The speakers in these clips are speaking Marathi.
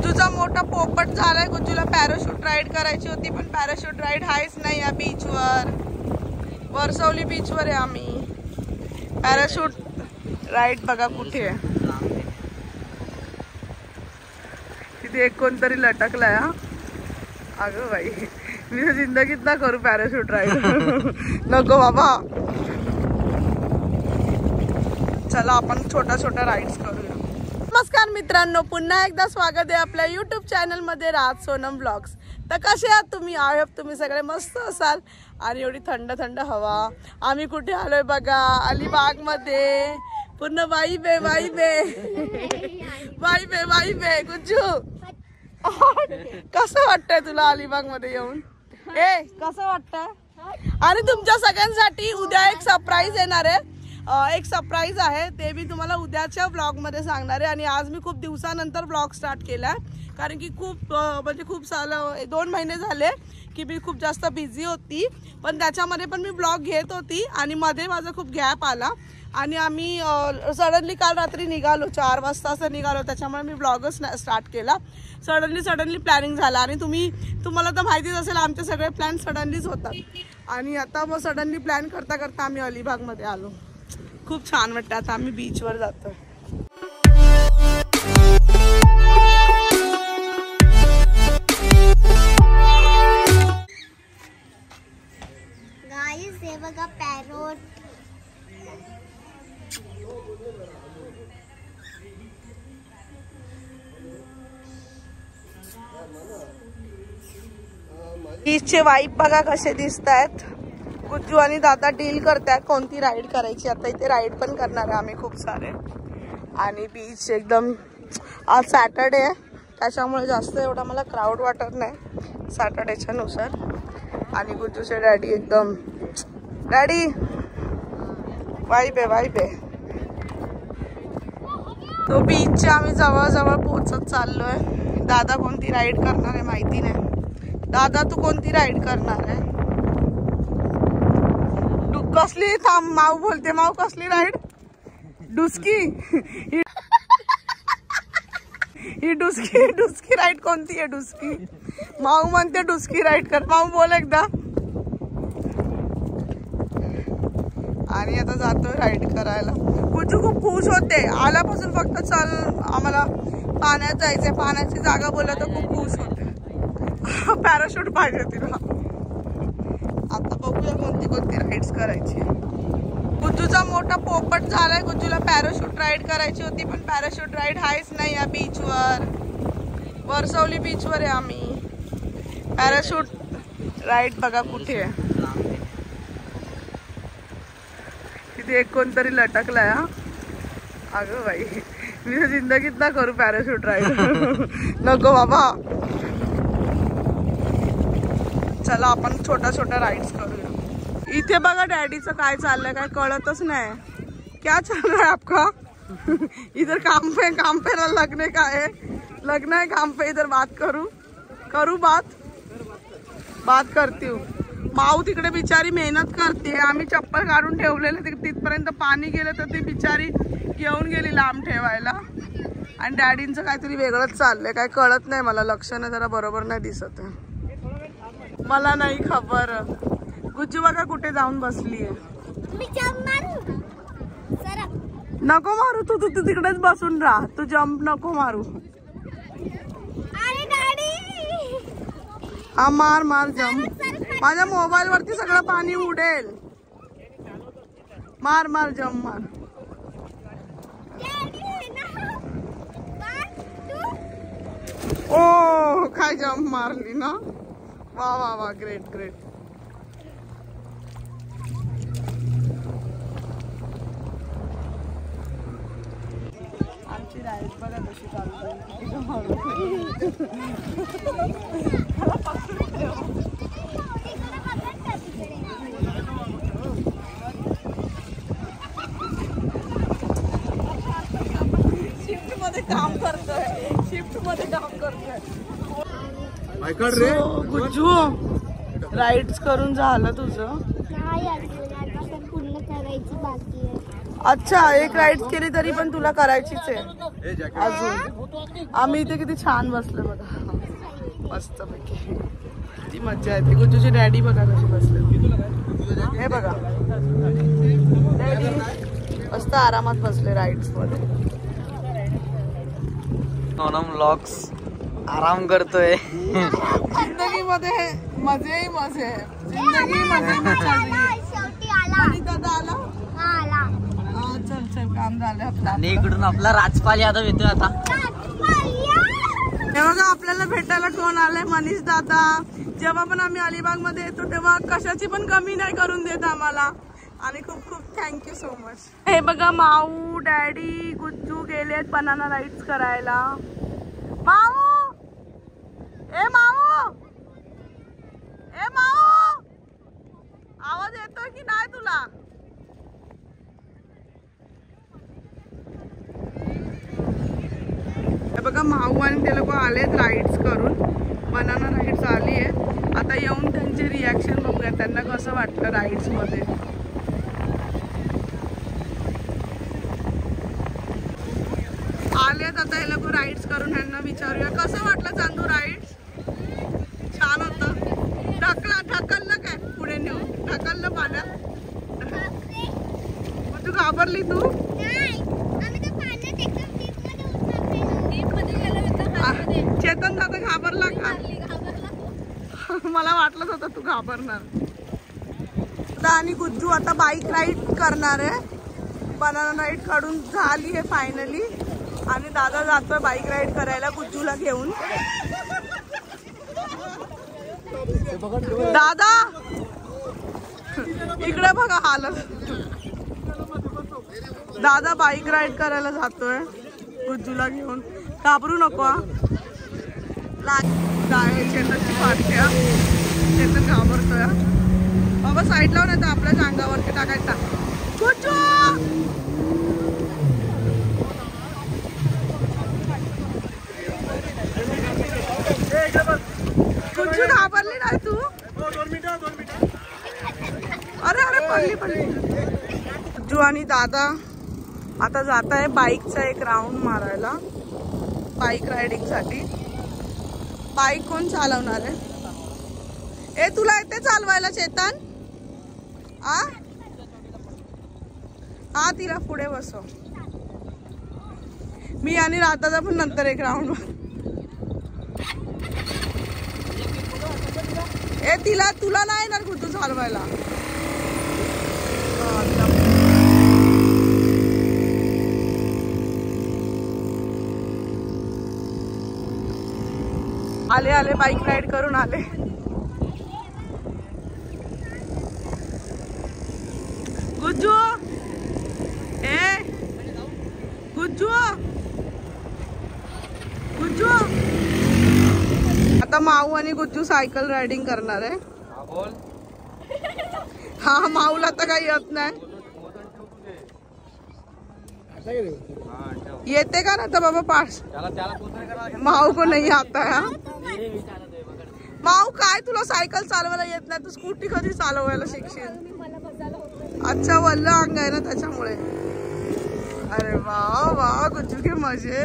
गुज्जूचा मोठा पोपट झालाय। गुज्जूला पॅराशूट राईड करायची होती पण पॅराशूट राईड आहेच नाही या बीचवर। वरसवली बीचवर आहे आम्ही। पॅराशूट राईड बघा कुठे आहे। तिथे एक कोणतरी लटकलाय। अगं बाई मी जिंदगीत ना करू पॅराशूट राईड नको बाबा। चला आपण छोटा छोटा राईड्स करूया। नमस्कार मित्रांनो, पुन्हा एकदा स्वागत आहे आपल्या यूट्यूब चॅनल मध्ये राज सोनम ब्लॉग्स। तर कसे आहात तुम्ही? आय होप तुम्ही सगळे मस्त असाल। आणि एवढी थंड थंड हवा। आम्ही कुठे आलोय बघा, अलिबाग मध्ये। पूर्ण वाईब आहे, वाईब आहे, वाईब आहे, वाईब आहे। गुज्जू कसं वाटतंय तुला अलिबाग मध्ये येऊन? कसं वाटतंय? आणि तुमच्या सगळ्यांसाठी उद्या एक सरप्राईज येणार आहे। एक सरप्राईज आहे, ते मी तुम्हाला उद्याच्या ब्लॉग मध्ये सांगणार आहे। आणि आज मी खूप दिवसानंतर ब्लॉग स्टार्ट केलाय, कारण की खूप सालं 2 महिने झाले की मी खूप जास्त बिझी होती। पण त्याच्यामध्ये पण मी ब्लॉग घेत होती आणि मध्ये माझा खूप गॅप आला। आणि आम्ही सडनली काल रात्री निघालो, 4 वाजता असं निघालो। त्याच्यामुळे मी ब्लॉगच स्टार्ट केला। सडनली प्लॅनिंग झाला। आणि तुम्हाला तर माहितीच असेल, आमचे सगळे प्लॅन सडनलीच होतात। आणि आता मग सडनली प्लॅन करता करता आम्ही अलिबाग मध्ये आलो। खूप छान वाटतं। आता आम्ही बीचवर जातो। गाइस हे बघा पॅरोट। बीचचे वाईब बघा कसे दिसतायत। गुज्जू आणि दादा डील करतात कोणती राईड करायची। आता इथे राईड पण करणार आहे आम्ही खूप सारे। आणि बीच एकदम, आज सॅटर्डे आहे त्याच्यामुळे जास्त एवढा मला क्राऊड वाटत नाही सॅटर्डेच्या नुसार। आणि गुज्जूचे डॅडी एकदम डॅडी वाईब आहे, वाईब आहे। तो बीचच्या आम्ही जवळ पोहोचत चाललोय। दादा कोणती राईड करणार आहे माहिती नाही। दादा तू कोणती राईड करणार आहे? कसली? थांब, माऊ बोलते। माऊ कसली राईड? डुसकी ही डुसकी राईड कोणती आहे? डुसकी माऊ म्हणते डुसकी राईड कर। माऊ बोल एकदा। आणि आता जातोय राईड करायला। गुज्जू खूप खुश होते आल्यापासून। फक्त चल आम्हाला पाण्यात जायचंय, पाण्याची जागा बोलला तर खूप खुश होते। पॅराशूट पाहिजे तिला। आता बघूया कोणती राईड्स करायची। गुज्जूचा मोठा पोपट झालाय। गुज्जूला पॅराशूट राईड करायची होती पण पॅराशूट राईड आहेच नाही या बीचवर। वरसवली बीचवर आहे आम्ही। पॅराशूट राईड बघा कुठे आहे। तिथे एक कोणतरी लटकलाय। अगं बाई मी जिंदगीत ना करू पॅराशूट राईड नको बाबा। चला आपण छोटा छोटा राईड्स करूया। इथे बघा डॅडीचं काय चाललंय, काय कळतच नाही। क्या चल रहा है आपका? इधर काम पे ना लगने का है, लगना है काम पे। इधर बात करू बात करती हूँ। माऊ तिकडे बिचारी मेहनत करते। आम्ही चप्पल काढून ठेवलेले, तिथपर्यंत पाणी गेलं तर ती बिचारी घेऊन गेली लांब ठेवायला। आणि डॅडींचं काहीतरी वेगळंच चाललंय, काय कळत नाही मला। लक्षणं जरा बरोबर नाही दिसत आहे। मला नाही खबर। गुज्जू बघा कुठे जाऊन बसलीये। नको मारू तू तिकडेच बसून राहा। तू जंप नको मारू। हा मार जंप। माझ्या मोबाईल वरती सगळं पाणी उडेल। मार जंप मार। ओ काय जंप मारली ना। वा ग्रेट। आमची राईड बघा कशी चालू शिफ्ट मध्ये काम करतोय। गुज्जू राईड्स करून झालं तुझं? पूर्ण करायची बाकी आहे। अच्छा, एक राईड केली तरी पण तुला करायचीच आहे अजून. आम्ही इथे किती छान बसलो बघा, मस्त पैकी किती मज्जा येते. गुज्जूची डॅडी बघा कशी बसले, हे बघा डॅडी मस्त आरामात बसले राईड्स मध्ये. सोनम व्लॉग्स आराम करतोय. जिंदगी मध्ये मजे मजे, जिंदगी मजे मजे. शेवटी आला. आणि दादा आला. आला. चल चल, काम झालं आपलं. आणि इकडून आपला राजपाल यादव येतोय आता. हे बघा आपल्याला भेटायला कोण आलंय, मनीष दादा. जेव्हा पण आम्ही अलिबाग मध्ये येतो तेव्हा कशाची पण कमी नाही करून देत आम्हाला, आणि खूप खूप थँक्यू सो मच. हे बघा माऊ, डॅडी, गुज्जू गेलेत बनाना राईड्स करायला. माऊ, ए माऊ, ए माऊ, आवाज येतोय की नाही तुला? हे बघा माऊ आणि ते लोक आलेत राईड्स करून. बनाना राईड्स आली आहे आता. येऊन त्यांचे रिॲक्शन बघूया, त्यांना कसं वाटलं राईड्स मध्ये. आलेत आता हे लोक राईड्स करून. ह्यांना विचारूया कसं वाटलं चांदू राईड्स. छान होतं. ढकललं काय पुढे नेऊन, ढकललं पाण्यात. मग तू घाबरली तू? चेतन दादा घाबरला का? मला वाटलंच होतं तू घाबरणार. आणि गुज्जू आता बाईक राईड करणार आहे. बनाना राईड काढून झाली आहे फायनली, आणि दादा जातोय बाईक राईड करायला गुज्जूला घेऊन. दादा इकडे बघा हालत. दादा बाईक राईड करायला जातोय गुज्जूला घेऊन. घाबरू नको. चेतनची पाठ्या, चेतन घाबरतोय. बाबा साईड लावून येतं आपल्याच अंगावरती टाकायचा. गुज्जू गुज्जू घाबरली नाही तू? अरे अरे पडली पडली. गुज्जू आणि दादा आता जात आहे बाईकचा एक राऊंड मारायला, बाईक रायडिंग साठी. बाईक कोण चालवणार आहे? ए तुला येते चालवायला चेतन? हा तिला पुढे बसव. मी आणि राधाचा पण नंतर एक राऊंड. ए तिला, तुला नाही येणार कुठं चालवायला. आले आले बाईक राईड करून आले. गुज्जू, ए गुज्जू, गुज्जू. आता माऊ आणि गुज्जू सायकल रायडिंग करणार आहे. हा माऊला तर काही येत नाही. येते का ना तर बाबा पास. माऊ को नाही आता है. माऊ काय तुला सायकल चालवायला येत नाही, तू स्कूटी कधी चालवायला शिकशील? अच्छा वल्ल अंग आहे ना त्याच्यामुळे. अरे वा वा गुज्जू के मजे.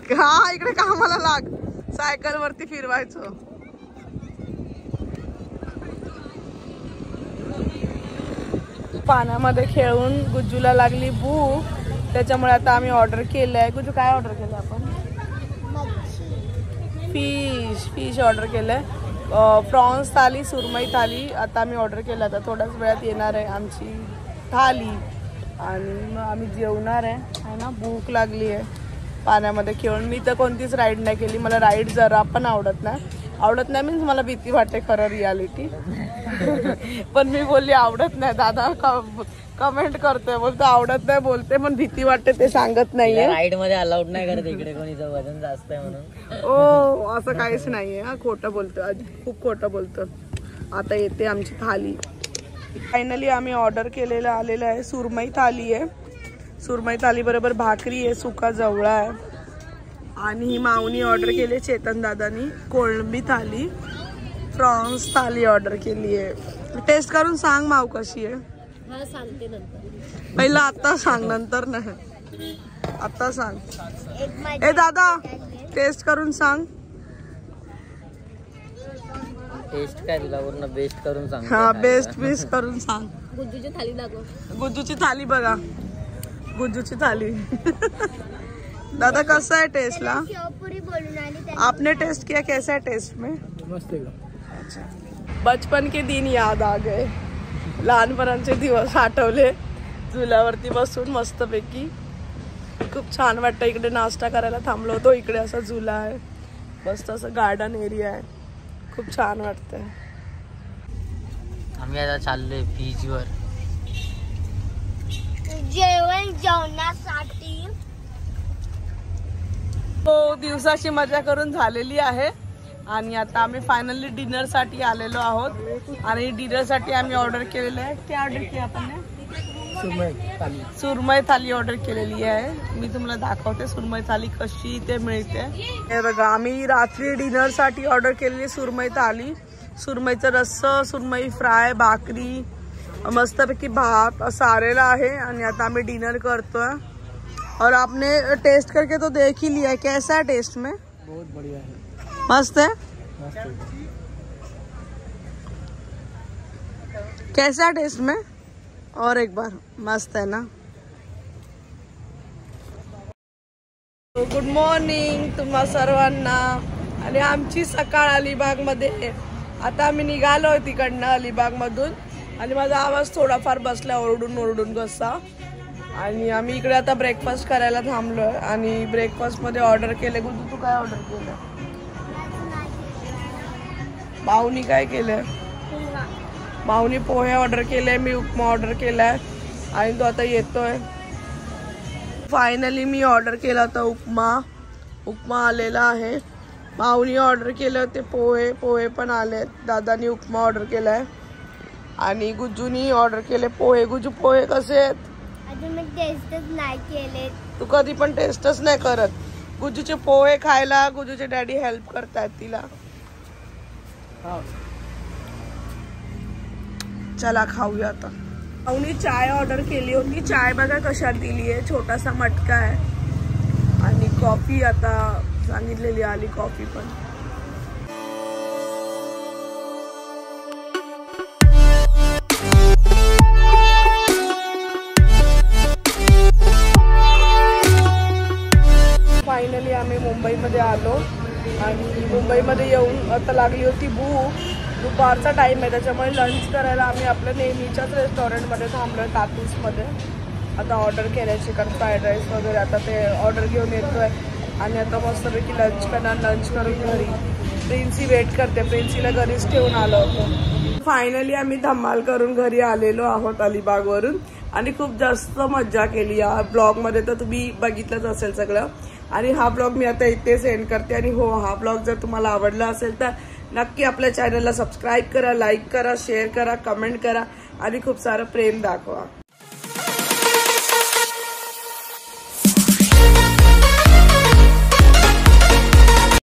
हा इकडे कामाला लाग, सायकल वरती फिरवायचं. पाण्यामध्ये खेळून गुज्जूला लागली भूक, त्याच्यामुळे आता आम्ही ऑर्डर केलंय. कुठं काय ऑर्डर केलं आपण? फिश ऑर्डर केलंय. प्रॉन्स थाली, सुरमई थाली आता आम्ही ऑर्डर केलं. आता थोड्याच वेळात येणार आहे आमची थाली आणि मग आम्ही जेवणार आहे ना. भूक लागली आहे पाण्यामध्ये खेळून. मी तर कोणतीच राईड नाही केली. मला राईड जरा पण आवडत नाही मीन्स मला भीती वाटते खरं रियालिटी. पण मी बोलली आवडत नाही. दादा कमेंट करतोय, बोलतो आवडत नाही बोलते पण भीती वाटते ते सांगत नाहीये. राईड मध्ये अलाउड नाही करत इकडे, कोणीचं वजन जास्त आहे म्हणून. ओ असं काहीच नाहीये. हा खोटं बोलतो, खूप खोटं बोलतो. आता येते आमची थाली. फायनली आम्ही ऑर्डर केलेलं आलेलं आहे. सुरमई थाली आहे. सुरमई थाली बरोबर भाकरी आहे, सुका जवळा आहे आणि ही माऊनी ऑर्डर केली चेतन दादानी कोळंबी थाली, प्रॉन्स थाली ऑर्डर केली आहे. टेस्ट करून सांग माऊ कशी आहे. सांगते नंतर. पहिला आता सांग, नंतर नाही. आता सांग. ए दादा टेस्ट करून सांग. टेस्ट काय तुला पूर्ण बेस्ट करून सांग. हा बेस्ट करून सांग. गुज्जूची थाली दाखव. गुज्जूची थाली बघा, गुज्जूची थाली. दादा कसं आहे टेस्टला? शेवपुरी बोलून आली. आपने टेस्ट किया, कैसा है टेस्ट में? मस्त आहे. अच्छा. बचपन के दिन याद आ गए. लहानपणाचे दिवस आठवले. झुल्यावरती बसून मस्तपैकी खूप छान वाटतं. इकडे नाश्ता करायला थांबलो होतो. इकडे असा झुला आहे, मस्त असं गार्डन एरिया आहे, खूप छान वाटतंय. आम्ही आता चाललोय बीचवर जेवणासाठी. तो दिवसाची मजा करून झालेली आहे आणि आता आम्ही फायनली डिनरसाठी आलेलो आहोत. आणि डिनरसाठी आम्ही ऑर्डर केलेलं आहे. काय ऑर्डर केलं आपण? सुरमई थाली ऑर्डर केलेली आहे. मी तुम्हाला दाखवते सुरमई थाली कशी ते मिळते. हे बघा, आम्ही रात्री डिनरसाठी ऑर्डर केलेली सुरमई थाली. सुरमईचा रस्सा, सुरमई फ्राय, भाकरी, मस्तपैकी भात असं आलेला आहे. आणि आता आम्ही डिनर करतोय. और आपने टेस्ट करके तो देख ही लिया है, कैसा है टेस्ट में? बहुत बढ़िया है. मस्त है. मस्त है. कैसा है टेस्ट में? और एक बार मस्त है ना. गुड मॉर्निंग तुम्हा सर्वांना. आणि आमची सकाळ अलिबाग मध्ये. आता आम्ही निघालोय तिकडनं अलिबाग मधून आणि माझा आवाज थोडाफार बसला ओरडून घसा. आणि आम्ही इकडे आता ब्रेकफास्ट करायला थांबलोय आणि ब्रेकफास्ट मध्ये ऑर्डर केले. गुड्डू तू काय ऑर्डर केलं? माऊनी काय केलंय? माऊनी पोहे ऑर्डर केले, मी उपमा ऑर्डर केलाय आणि तो आता येतोय. फायनली मी ऑर्डर केला होता उपमा आलेला आहे. माऊनी ऑर्डर केले होते पोहे पण आले. दादानी उपमा ऑर्डर केलाय आणि गुज्जूनी ऑर्डर केले पोहे. गुज्जू पोहे कसे आहेत? अजून मी टेस्टच नाही केले. तू कधी पण टेस्टच नाही करत. गुज्जूचे पोहे खायला गुज्जूचे डॅडी हेल्प करतायत तिला. चला खाऊया आता. माऊनी चाय ऑर्डर केली होती. चाय बघा कशात दिली आहे, छोटासा मटका आहे. आणि कॉफी आता सांगितलेली आली कॉफी पण. फायनली आम्ही मुंबईमध्ये आलो आणि मुंबईमध्ये येऊन आता लागली होती भूक. दुपारचा टाइम आहे त्याच्यामुळे लंच करायला आम्ही आपल्या नेहमीच्याच रेस्टॉरंटमध्ये थांबलोय, तातूसमध्ये. आता ऑर्डर केलं चिकन फ्राईड राईस वगैरे. आता ते ऑर्डर घेऊन येतोय आणि आता मस्तपैकी लंच करणार. लंच करून घरी प्रिन्सी वेट करते. प्रिन्सीला घरीच ठेवून आलो होतो. फायनली आम्ही धमाल करून घरी आलेलो आहोत अलिबागवरून आणि खूप जास्त मज्जा केली. या ब्लॉगमध्ये तर तुम्ही बघितलंच असेल सगळं. आणि हा ब्लॉग मी आता इथे सेंड करते. आणि हो, हा ब्लॉग जर तुम्हाला आवडला असेल तर नक्की आपल्या चॅनलला सबस्क्राईब करा, लाईक करा, शेअर करा, कमेंट करा आणि खूप सारं प्रेम दाखवा.